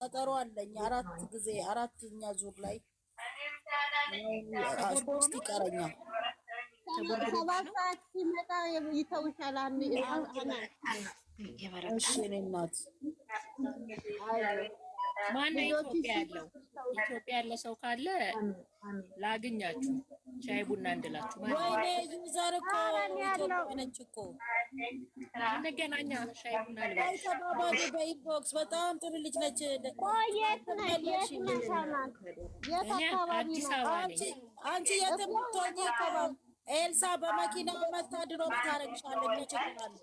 ቀጠሮ አለኝ 4 ጊዜ 4ኛ ዙር ላይ 3 ይቀረኛል። ሰባት ሰዓት ሲመጣ ይተውሻል። እሺ እኔ እናት ማነው ኢትዮጵያ ያለው? ኢትዮጵያ ያለ ሰው ካለ ላግኛችሁ ሻይ ቡና እንድላችሁ። ወይኔ ዩዘር እኮ ኢትዮጵያ ነች እኮ እንገናኛ ሻይ ቡና ልበልሽ። ተባባሪ በኢንቦክስ በጣም ጥሩ ልጅ ነች። የት ነሽ? የት አካባቢ ነው? አንቺ የትም ብትሆኚ እኮ ኤልሳ በመኪና መታ ድሮፕ ታረግሻለች። ይችላል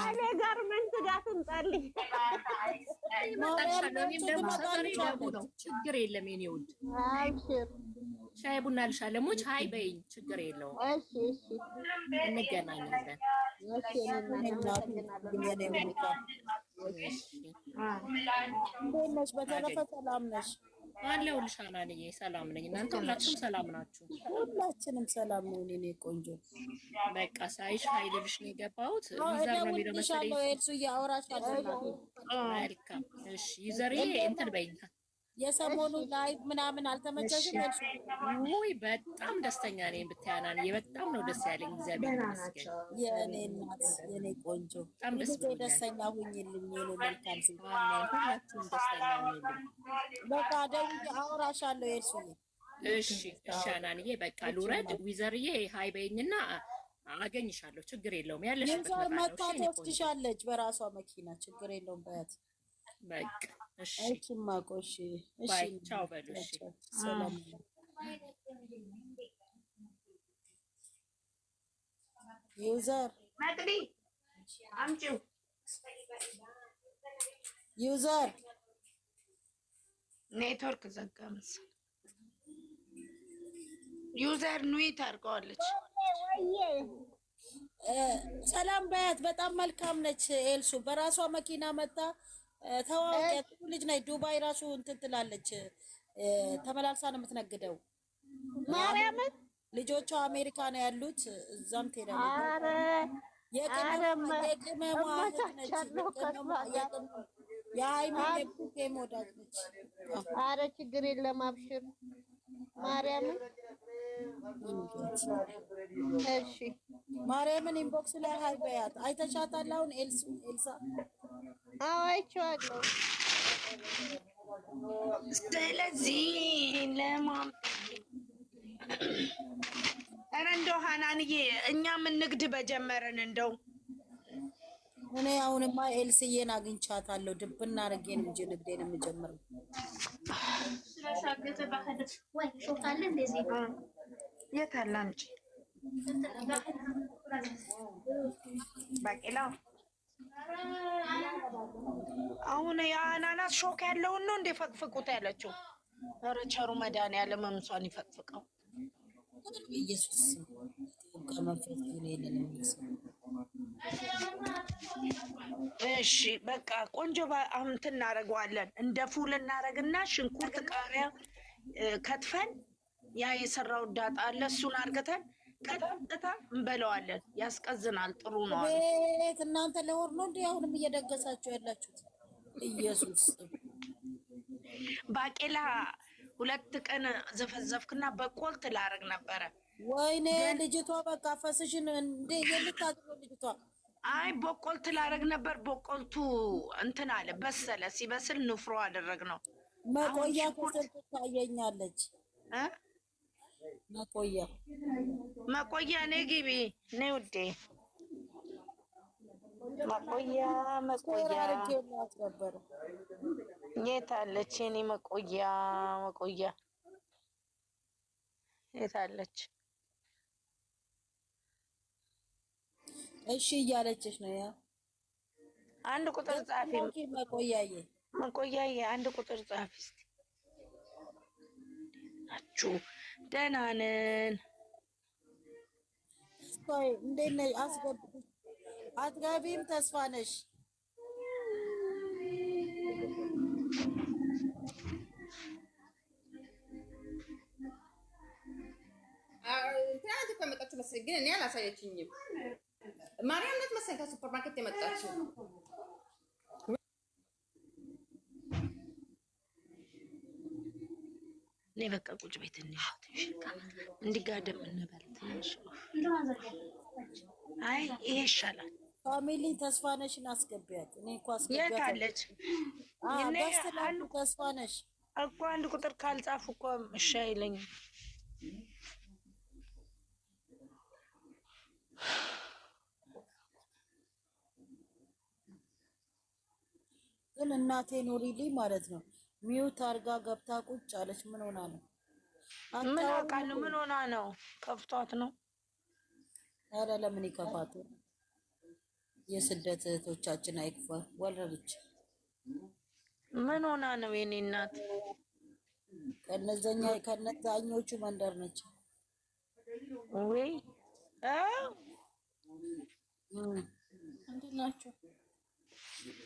እኔ ጋርመንት ጋር ትምጣልኝ። ችግር የለም የኔ ውድ አብሽር ሻይ ቡና ልሻለሁ። ሙች ሀይ በይኝ ችግር የለውም። እሺ እሺ እንገናኛለን። እሺ ነሽ በተረፈ ሰላም ነሽ? አለሁልሽ አናንዬ ሰላም ነኝ። እናንተ ሁላችሁም ሰላም ናችሁ? ሁላችንም ሰላም ነው። እኔ ቆንጆ በቃ ሳይሽ ሀይልልሽ ነው የገባሁት። ዩዘር ነው የሚለው መሰለኝ። ኤልሱ ያወራሻለሁ። መልካም እሺ ዩዘርዬ እንትን በይኝ። የሰሞኑ ላይቭ ምናምን አልተመቸሽም? ኤልሱ ውይ በጣም ደስተኛ ነኝ ብታያናን በጣም ነው ደስ ያለኝ። እግዚአብሔር ይመስገን የኔ እናት የኔ ቆንጆ በጣም ደስ ብሎኛል። ደስተኛ ሁኝልኝ የኔ መልካም ሴት። ሁላችሁም ደስተኛ ሁኝልኝ። በቃ ደውዬ አወራሻለሁ ኤልሱ። እሺ እሺ አናንዬ በቃ ልውረድ። ዊዘርዬ ሀይ በይኝና አገኝሻለሁ። ችግር የለውም። ያለሽበት ዩዘር መታ ትወስድሻለች በራሷ መኪና። ችግር የለውም በያት። በቃ እሺ እሺ ማቆሽ እሺ ባይ ቻው በሉ። እሺ ሰላም ዩዘር መቅዲ አምጪው ዩዘር ኔትወርክ ዘጋ መሰለኝ። ዩዘር ኑት አድርገዋለች። ሰላም በያት። በጣም መልካም ነች ኤልሱ። በራሷ መኪና መታ ተዋወቂያት። ልጅ ነች። ዱባይ ራሱ እንትን ትላለች። ተመላልሳ ነው የምትነግደው። ማርያምን ልጆቿ አሜሪካ ነው ያሉት። እዛም ትሄዳለች። የቅመማ የሀይሚ የቡኬም ወዳጅ ነች። አረ ችግር የለም አብሽር። ማርያምን እሺ ማርያምን ኢንቦክስ ላይ ሀይ በያት። አይተሻታል አሁን ኤልሳ? አዎ አይቼዋለሁ። ስለዚህ ኧረ እንደው ሀናንዬ እኛም ንግድ በጀመረን እንደው እኔ አሁንማ ኤልስዬን አግኝቻታለሁ። ድብና አድርጌን እንጂ ንግዴን የምጀምረው የት አለ አምጪ ባቄላው። አሁን የአናናስ ሾክ ያለውን ነው እንደ ፈቅፍቁት ያለችው። ኧረ ቸሩ መድኃኒዓለም እምሷን ይፈቅፍቀው። ኢየሱስ ከመንፈስ እሺ በቃ ቆንጆ እንትን እናደርገዋለን። እንደ ፉል እናደርግና ሽንኩርት፣ ቃሪያ ከትፈን ያ የሰራው ዳጣ አለ እሱን አርገተን ቀጥታ እንበለዋለን። ያስቀዝናል። ጥሩ ነው። ቤት እናንተ ለወር ነው እንዴ አሁንም እየደገሳችሁ ያላችሁት? ኢየሱስ ባቄላ 2 ቀን ዘፈዘፍክና በቆልት ላረግ ነበረ። ወይኔ ልጅቷ በቃ ፈስሽን እንዴ የልታጥሩ ልጅቷ። አይ በቆልት ላረግ ነበር። በቆልቱ እንትን አለ በሰለ። ሲበስል ንፍሮ አደረግ ነው። መቆያ ከስር ትታየኛለች። መቆያ ነይ ግቢ ነይ ውዴ። መቆያ የት አለች የኔ መቆያ? የት አለች? እሺ እያለችሽ ነው። ያ አንድ ቁጥር ጻፊ መቆያዬ 1 ቁጥር ጻፊ እስቲ። ናችሁ ደህና ነን። ቆይ እንዴት ነሽ? አትገቢም? ተስፋ ነሽ? ትናንት እኮ የመጣችው መሰለኝ፣ ግን እኔ አላሳየችኝም። ማርያም ናት መሰለኝ ከሱፐር ማርኬት የመጣችው። እኔ በቃ ቁጭ ቤት ትንሽ እንዲጋደም እንበል ትንሽ። አይ ይሄ ይሻላል። ፋሚሊ ተስፋነሽን አስገቢያት። እኔ እኮ አስገቢያት። የት አለች? በስተላሉ ተስፋነሽ እኮ አንድ ቁጥር ካልጻፉ እኮ እሺ አይለኝም። ግን እናቴ ኑሪልኝ ማለት ነው። ሚውት አርጋ ገብታ ቁጭ አለች። ምን ሆና ነው? ምን አውቃለሁ። ምን ሆና ነው? ከፍቷት ነው። ኧረ ለምን ይከፋቱ? የስደት እህቶቻችን አይክፋ። ወለደች። ምን ሆና ነው? የኔ እናት ከነዛኞቹ መንደር ነች ወይ? እንዴት ናችሁ?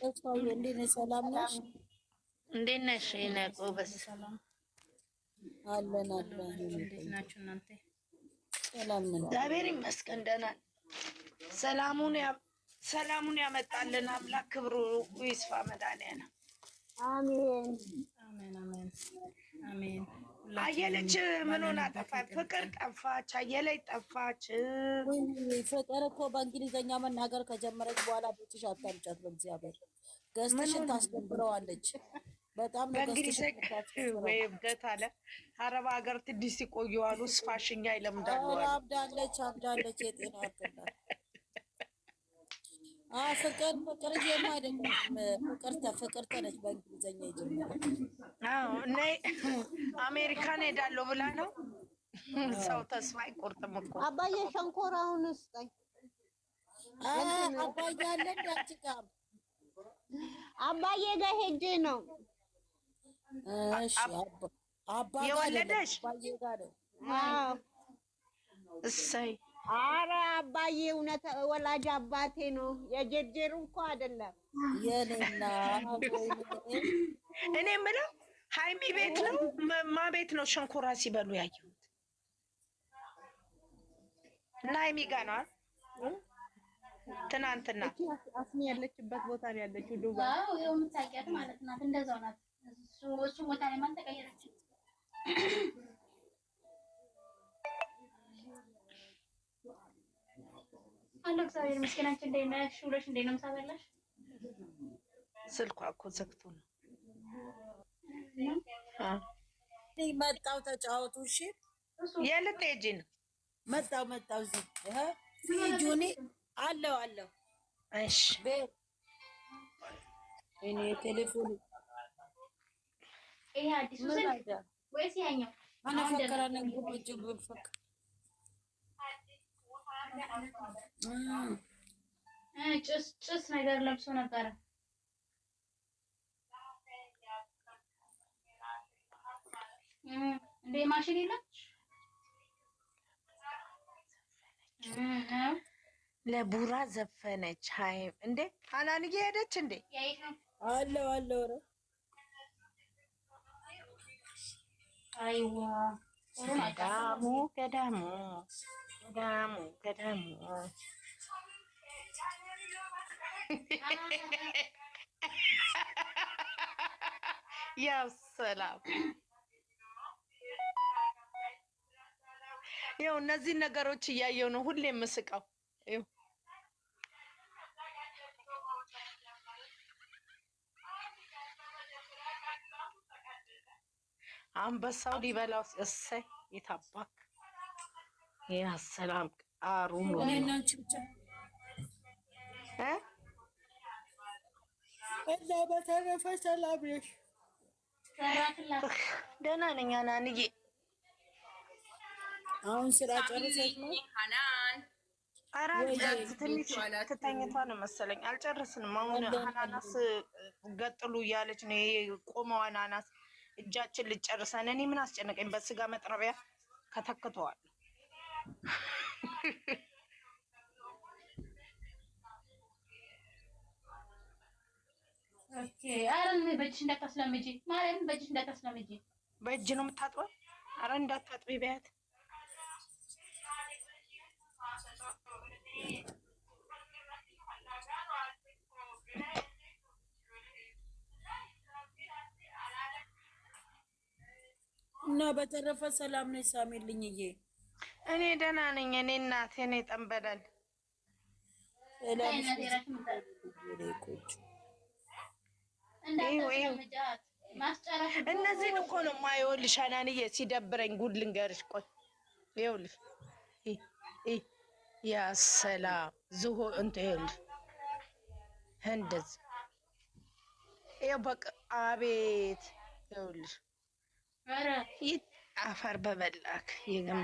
ተስፋዬ እንዴት ነሽ? ሰላም ነሽ? እንዴት ነሽ? የኔ ጎበዝ አለን። እንዴት ናችሁ እናንተ? ሰላም ነን፣ እግዚአብሔር ይመስገን ደህና ነን። ሰላሙን ያመጣልን አምላክ ክብሩ ይስፋ መድኃኒዓለም። አሜን አሜን አሜን አሜን። አየለች ምን ሆና ጠፋች? ፍቅር ጠፋች፣ አየለች ጠፋች። ፍቅር እኮ በእንግሊዘኛ መናገር ከጀመረች በኋላ ቤትሽ አታምጫት። በእግዚአብሔር ገዝትሽን ታስከብረዋለች። በጣም ነው በእንግሊዘኛ ወይ እብደት አለ። አረብ ሀገር ትንሽ ሲቆዩ አሉ ስፋሽኛ ይለምዳሉ። አብዳለች። የጤና አጥላት ፍቅርዬማ አይደለም ፍቅርተ ነች በእንግሊዘኛ የጀመረች። እኔ አሜሪካን ሄዳለሁ ብላ ነው። ሰው ተስፋ አይቆርጥም እኮ። አባዬ ሸንኮራውን ስጠኝ። አባዬ አለ እንዳንቺ ጋር አባዬ ጋር ሄጄ ነው። እሺ አባ የወለደሽ? አባዬ ጋር ነው። አዎ እሰይ። አረ አባዬ እውነት ወላጅ አባቴ ነው። የጀጀሩ እኮ አይደለም የኔና እኔ የምለው ሃይሚ ቤት ነው ማ ቤት ነው ሸንኮራ ሲበሉ ያየሁት? እና ሃይሚ ጋር ነው ትናንትና አስሚ ያለችበት ቦታ ነው ያለችው። ዱባይ አዎ ይኸው የምታውቂያት ማለት ናት። እንደዛው ናት። እሱ ቦታ ላይ ማን ተቀየረች? አሎ እግዚአብሔር ይመስገን። አንቺ እንዴት ነሽ? ውለሽ እንዴት ነው? ምሳ በላሽ? ስልኳ እኮ ዘግቶ ነው። መጣው ተጫወቱ። እሺ የልት ሂጂ ነው? መጣው እዚህ ጁኒ አለው። እሺ እኔ ቴሌፎን ይሄ አዲሱ ስልክ ወይስ ያኛው? አና ፈከራና ጉብጅ ብፈክ ጭስ ነገር ለብሶ ነበረ። እንዴ ማሽን የለም? ለቡራ ዘፈነች። ሃይ እንዴ ሀናንዬ ሄደች እንዴ? አለው ኧረ አይዋ ገዳሙ ያው ሰላም። ያው እነዚህ ነገሮች እያየው ነው ሁሌ የምስቀው። አንበሳው ሊበላው እሰይ የታባክ ያ ሰላም ቃሩ ነው እና በተረፈ ሰላም ነሽ? ደህና ነኝ ናንዬ። አሁን ስራ ጨርሰሽ ነው? አራት ትንሽ ተተኝቷ ነው መሰለኝ። አልጨርስንም። አሁን አናናስ ገጥሉ እያለች ነው። ቆመው አናናስ እጃችን ልጨርሰን። እኔ ምን አስጨነቀኝ? በስጋ መጥረቢያ ከተክተዋል። ኦኬ። አረን በእጅሽ እንዳታስለምጂ ማለት በእጅሽ እንዳታስለምጂ። በእጅ ነው የምታጥበው? አረ እንዳታጥቢ በያት። እና በተረፈ ሰላም ነኝ ሳሚልኝዬ። እኔ ደህና ነኝ። እኔ እናቴ ነኝ ጠንበላል እነዚህን እኮ ነው የማይወልሽ ሀናንዬ ሲደብረኝ ጉድ ልንገርሽ። ቆይ ይኸውልሽ ያ ሰላም ዝሆ እንትን ይኸውልሽ እንደዚህ ይኸው በቃ አቤት ይኸውልሽ አፈር በበላክ ይገም